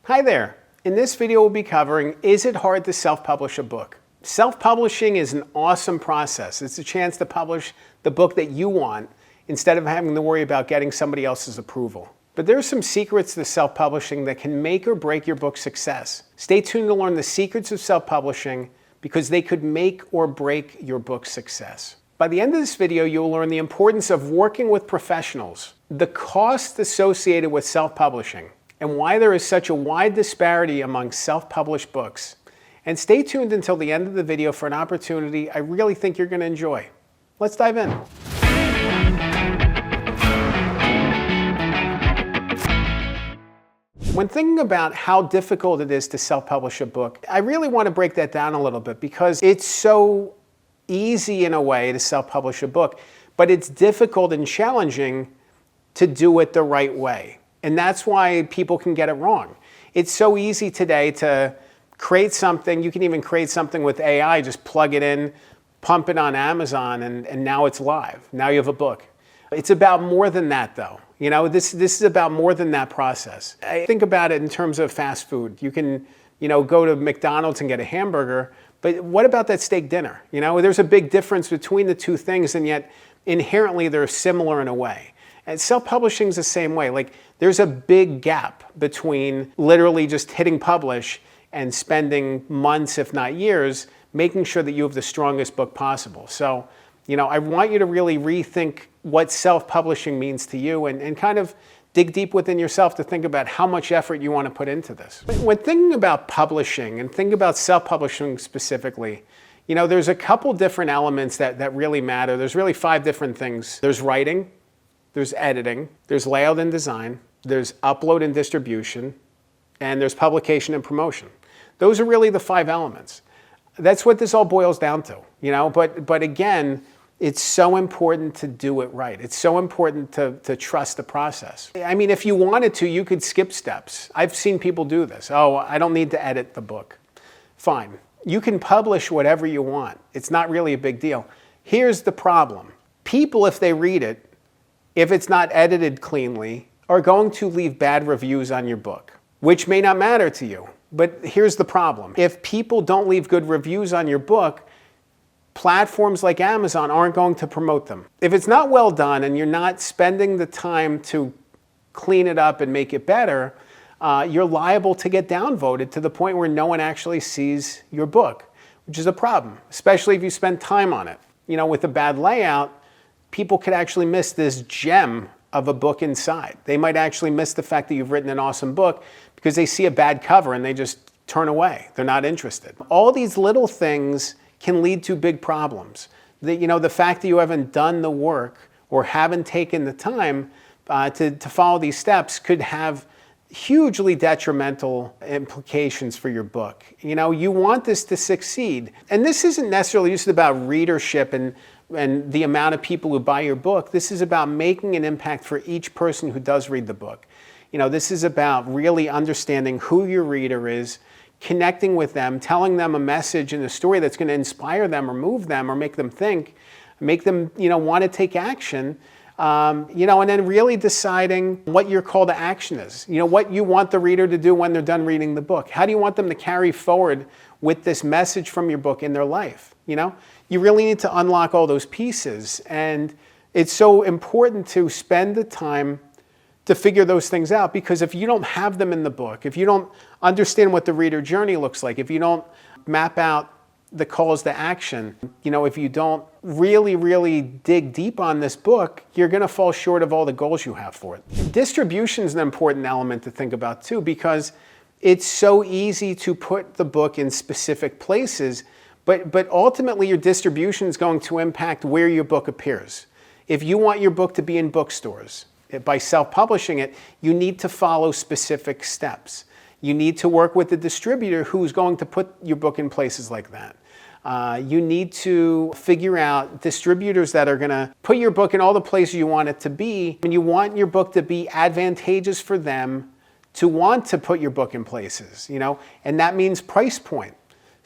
Hi there. In this video we'll be covering, is it hard to self-publish a book? Self-publishing is an awesome process. It's a chance to publish the book that you want instead of having to worry about getting somebody else's approval. But there are some secrets to self-publishing that can make or break your book's success. Stay tuned to learn the secrets of self-publishing because they could make or break your book's success. By the end of this video, you'll learn the importance of working with professionals, the costs associated with self-publishing, and why there is such a wide disparity among self-published books. And stay tuned until the end of the video for an opportunity I really think you're going to enjoy. Let's dive in. When thinking about how difficult it is to self-publish a book, I really want to break that down a little bit because it's so easy in a way to self-publish a book, but it's difficult and challenging to do it the right way. And that's why people can get it wrong. It's so easy today to create something. You can even create something with AI, just plug it in, pump it on Amazon, and now it's live. Now you have a book. It's about more than that though. You know, this is about more than that process. I think about it in terms of fast food. You can, go to McDonald's and get a hamburger, but what about that steak dinner? There's a big difference between the two things, and yet inherently they're similar in a way. And self-publishing is the same way. Like, there's a big gap between literally just hitting publish and spending months, if not years, making sure that you have the strongest book possible. So, I want you to really rethink what self-publishing means to you and kind of dig deep within yourself to think about how much effort you want to put into this. When thinking about publishing and thinking about self-publishing specifically, there's a couple different elements that really matter. There's really 5 different things. There's writing, there's editing, there's layout and design, there's upload and distribution, and there's publication and promotion. Those are really the 5 elements. That's what this all boils down to, but again, it's so important to do it right. It's so important to trust the process. I mean, if you wanted to, you could skip steps. I've seen people do this. Oh, I don't need to edit the book. Fine. You can publish whatever you want. It's not really a big deal. Here's the problem. People, if they read it, if it's not edited cleanly, are going to leave bad reviews on your book, which may not matter to you. But here's the problem. If people don't leave good reviews on your book, platforms like Amazon aren't going to promote them. If it's not well done and you're not spending the time to clean it up and make it better, you're liable to get downvoted to the point where no one actually sees your book, which is a problem, especially if you spend time on it. With a bad layout, people could actually miss this gem of a book inside. They might actually miss the fact that you've written an awesome book because they see a bad cover and they just turn away. They're not interested. All these little things can lead to big problems. The fact that you haven't done the work or haven't taken the time to follow these steps could have hugely detrimental implications for your book. You want this to succeed. And this isn't necessarily just about readership and the amount of people who buy your book. This is about making an impact for each person who does read the book. This is about really understanding who your reader is, connecting with them, telling them a message and a story that's going to inspire them or move them or make them think, make them, want to take action, and then really deciding what your call to action is. What you want the reader to do when they're done reading the book. How do you want them to carry forward with this message from your book in their life? You really need to unlock all those pieces, and it's so important to spend the time to figure those things out, because if you don't have them in the book, if you don't understand what the reader journey looks like, if you don't map out the calls to action, if you don't really dig deep on this book, you're going to fall short of all the goals you have for it. Distribution is an important element to think about too, because it's so easy to put the book in specific places, but ultimately your distribution is going to impact where your book appears. If you want your book to be in bookstores, by self-publishing it, you need to follow specific steps. You need to work with the distributor who's going to put your book in places like that. You need to figure out distributors that are going to put your book in all the places you want it to be, and you want your book to be advantageous for them to want to put your book in places, and that means price point.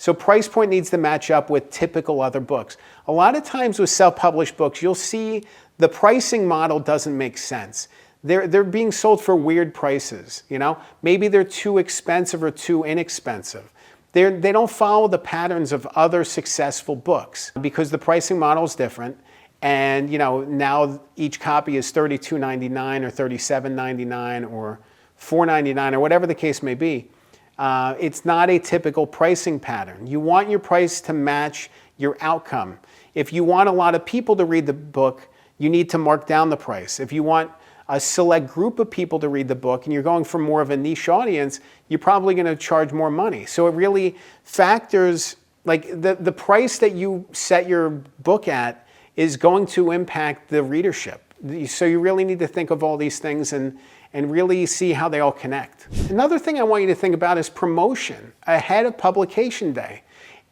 So price point needs to match up with typical other books. A lot of times with self-published books, you'll see the pricing model doesn't make sense. They're being sold for weird prices, you know? Maybe they're too expensive or too inexpensive. They don't follow the patterns of other successful books because the pricing model is different. And you know, now each copy is $32.99 or $37.99 or $4.99 or whatever the case may be. It's not a typical pricing pattern. You want your price to match your outcome. If you want a lot of people to read the book, you need to mark down the price. If you want a select group of people to read the book and you're going for more of a niche audience, you're probably going to charge more money. So it really factors, like the price that you set your book at is going to impact the readership. So you really need to think of all these things and really see how they all connect. Another thing I want you to think about is promotion ahead of publication day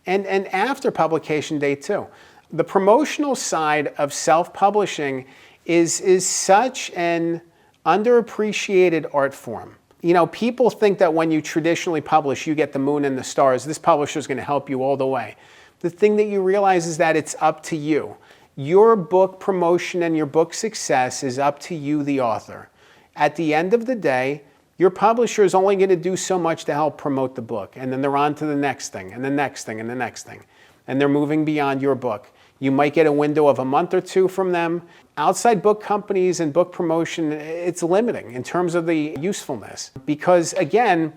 and after publication day too. The promotional side of self-publishing is such an underappreciated art form. You know, people think that when you traditionally publish, you get the moon and the stars. This publisher is going to help you all the way. The thing that you realize is that it's up to you. Your book promotion and your book success is up to you, the author. At the end of the day, your publisher is only going to do so much to help promote the book, and then they're on to the next thing, and the next thing, and the next thing. And they're moving beyond your book. You might get a window of a month or two from them. Outside book companies and book promotion, it's limiting in terms of the usefulness. Because again,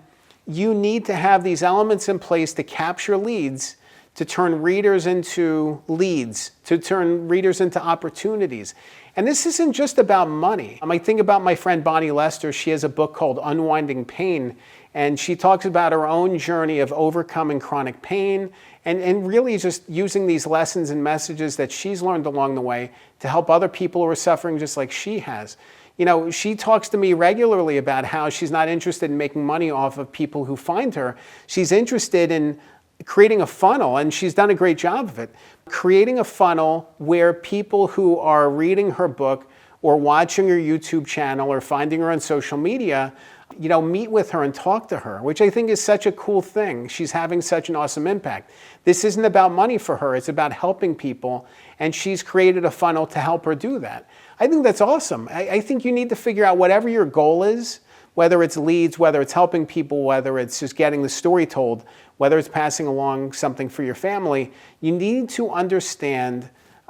you need to have these elements in place to capture leads, to turn readers into leads, to turn readers into opportunities. And this isn't just about money. I think about my friend Bonnie Lester. She has a book called Unwinding Pain, and she talks about her own journey of overcoming chronic pain and really just using these lessons and messages that she's learned along the way to help other people who are suffering just like she has. You know, she talks to me regularly about how she's not interested in making money off of people who find her. She's interested in creating a funnel, and she's done a great job of it. Creating a funnel where people who are reading her book or watching her YouTube channel or finding her on social media, you know, meet with her and talk to her, which I think is such a cool thing. She's having such an awesome impact. This isn't about money for her. It's about helping people, and she's created a funnel to help her do that. I think that's awesome. I think you need to figure out whatever your goal is, whether it's leads, whether it's helping people, whether it's just getting the story told, whether it's passing along something for your family. You need to understand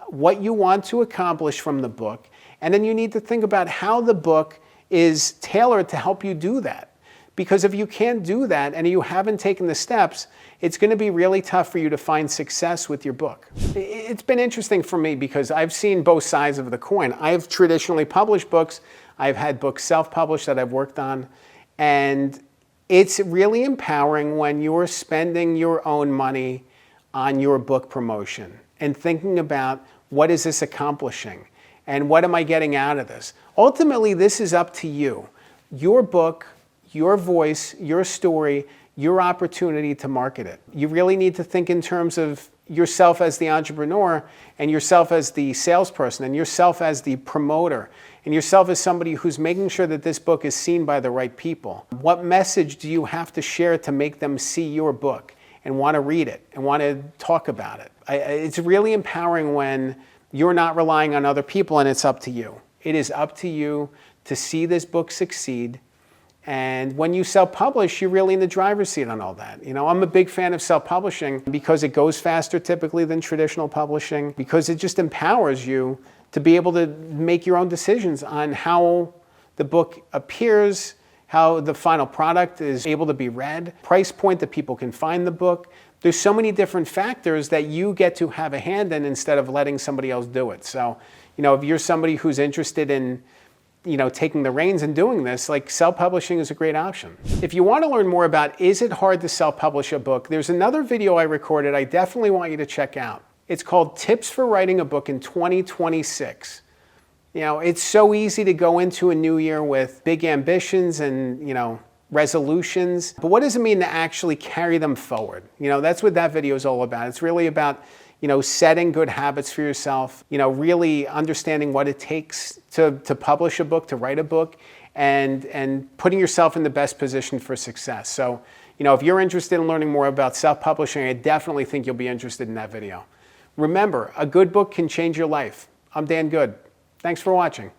what you want to accomplish from the book, and then you need to think about how the book is tailored to help you do that. Because if you can't do that and you haven't taken the steps, it's going to be really tough for you to find success with your book. It's been interesting for me because I've seen both sides of the coin. I've traditionally published books. I've had books self-published that I've worked on. And it's really empowering when you're spending your own money on your book promotion and thinking about what is this accomplishing and what am I getting out of this. Ultimately, this is up to you. Your book, your voice, your story, your opportunity to market it. You really need to think in terms of yourself as the entrepreneur and yourself as the salesperson and yourself as the promoter and yourself as somebody who's making sure that this book is seen by the right people. What message do you have to share to make them see your book and want to read it and want to talk about it? It's really empowering when you're not relying on other people and it's up to you. It is up to you to see this book succeed. And when you self-publish, you're really in the driver's seat on all that. You know, I'm a big fan of self-publishing because it goes faster typically than traditional publishing, because it just empowers you to be able to make your own decisions on how the book appears, how the final product is able to be read, price point that people can find the book. There's so many different factors that you get to have a hand in instead of letting somebody else do it. So, you know, if you're somebody who's interested in, you know, taking the reins and doing this, like, self-publishing is a great option. If you want to learn more about is it hard to self-publish a book, there's another video I recorded I definitely want you to check out. It's called Tips for Writing a Book in 2026. You know, it's so easy to go into a new year with big ambitions and, you know, resolutions, but what does it mean to actually carry them forward? You know, that's what that video is all about. It's really about, you know, setting good habits for yourself, you know, really understanding what it takes to publish a book, to write a book, and putting yourself in the best position for success. So, you know, if you're interested in learning more about self-publishing, I definitely think you'll be interested in that video. Remember, a good book can change your life. I'm Dan Good. Thanks for watching.